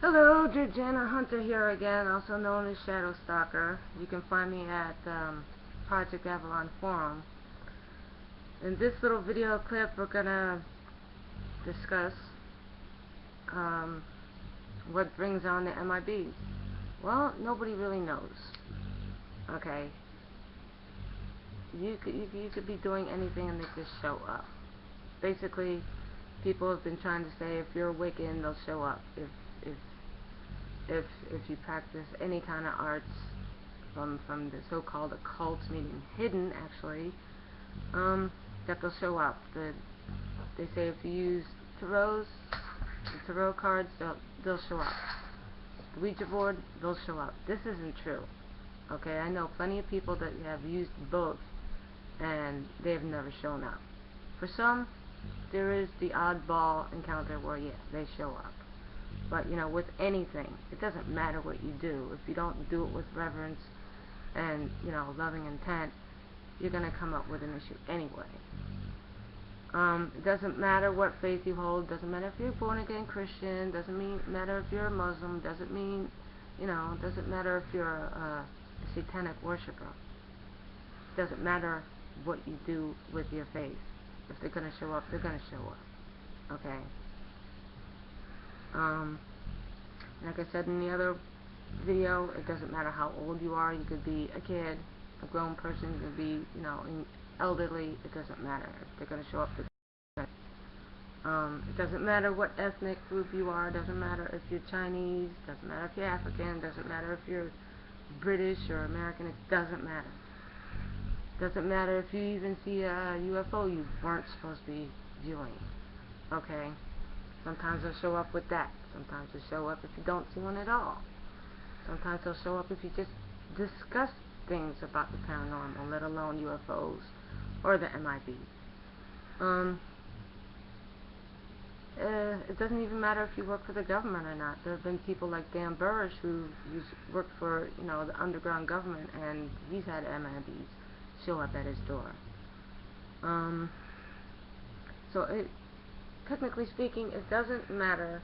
Hello, Georgiana Hunter here again, also known as Shadow Stalker. You can find me at Project Avalon Forum. In this little video clip, we're gonna discuss um, what brings on the M.I.B. Well, nobody really knows. Okay, you could be doing anything and they just show up. Basically, people have been trying to say if you're Wiccan, they'll show up. If if you practice any kind of arts from the so-called occult, meaning hidden actually, that they'll show up. They say if you use the tarot cards, they'll show up. The Ouija board, they'll show up. This isn't true. Okay, I know plenty of people that have used both and they have never shown up. For some, there is the oddball encounter where they show up. But with anything, it doesn't matter what you do. If you don't do it with reverence and loving intent, you're gonna come up with an issue anyway. It doesn't matter what faith you hold. Doesn't matter if you're born again Christian. Doesn't matter if you're a Muslim. Doesn't matter if you're a satanic worshiper. Doesn't matter what you do with your faith. If they're gonna show up, they're gonna show up. Okay. Like I said in the other video, it doesn't matter how old you are. You could be a kid, a grown person, you could be, elderly. It doesn't matter. If they're going to show up, it doesn't matter what ethnic group you are. It doesn't matter if you're Chinese. It doesn't matter if you're African. It doesn't matter if you're British or American. It doesn't matter. It doesn't matter if you even see a U.F.O. you weren't supposed to be viewing. Okay? Sometimes they'll show up with that. Sometimes they'll show up if you don't see one at all. Sometimes they'll show up if you just discuss things about the paranormal, let alone UFOs or the M.I.B. It doesn't even matter if you work for the government or not. There have been people like Dan Burrish who's worked for the underground government, and he's had M.I.Bs show up at his door. So technically speaking, it doesn't matter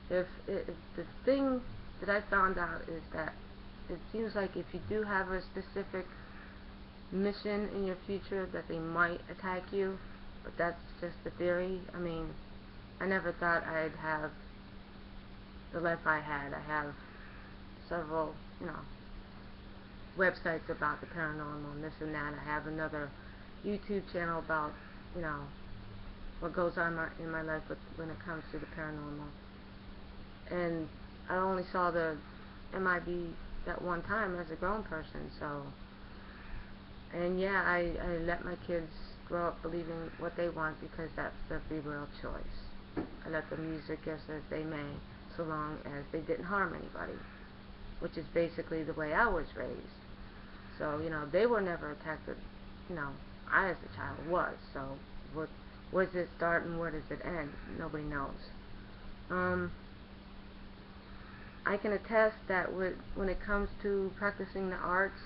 if the thing that I found out is that it seems like if you do have a specific mission in your future that they might attack you, but that's just a theory. I mean, I never thought I'd have the life I had. I have several, websites about the paranormal and this and that. I have another YouTube channel about, what goes on in my life when it comes to the paranormal. And I only saw the M.I.B. that one time as a grown person, so, and yeah, I let my kids grow up believing what they want because that's their free will choice. I let them use their gifts as they may, so long as they didn't harm anybody, which is basically the way I was raised. So, they were never attacked, but, I as a child was, so where does it start and where does it end? Nobody knows. I can attest that when it comes to practicing the arts,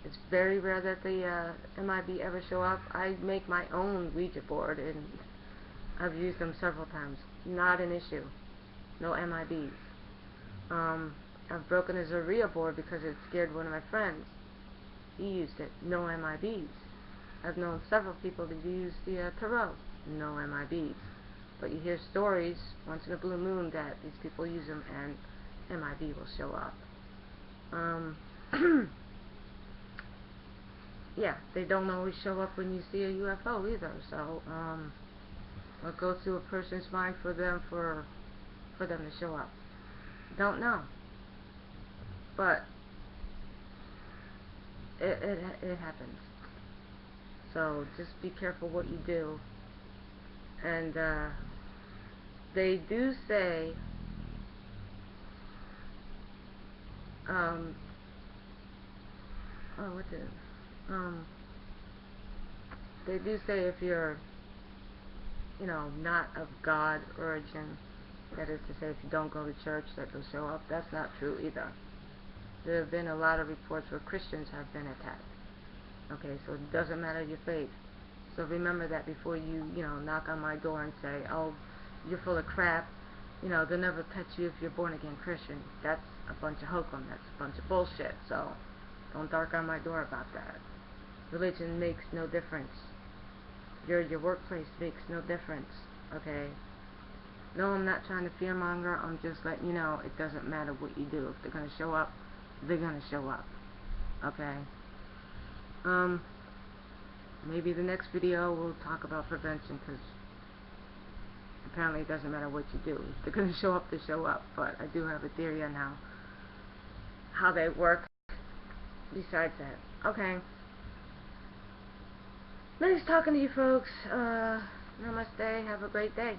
it's very rare that the M.I.B. ever show up. I make my own Ouija board, and I've used them several times. Not an issue. No M.I.B.s. I've broken a Zaria board because it scared one of my friends. He used it. No M.I.B.s. I've known several people that use the tarot. No M.I.B.s. But you hear stories once in a blue moon that these people use them and M.I.B. will show up. Yeah, they don't always show up when you see a UFO either. So, what goes through a person's mind for them to show up? Don't know. But it happens. So just be careful what you do. And they do say they do say if you're not of God origin, that is to say if you don't go to church, that they'll show up. That's not true either. There have been a lot of reports where Christians have been attacked. Okay, so it doesn't matter your faith. So remember that before you knock on my door and say, oh, you're full of crap, you know, they'll never touch you if you're born again Christian. That's a bunch of hokum. That's a bunch of bullshit. So don't dark on my door about that. Religion makes no difference. Your workplace makes no difference. Okay? No, I'm not trying to fearmonger. I'm just letting you know it doesn't matter what you do. If they're going to show up, they're going to show up. Okay? Maybe the next video we'll talk about prevention, because apparently it doesn't matter what you do. If they're going to show up, they show up. But I do have a theory on how they work besides that. Okay. Nice talking to you folks. Namaste. Have a great day.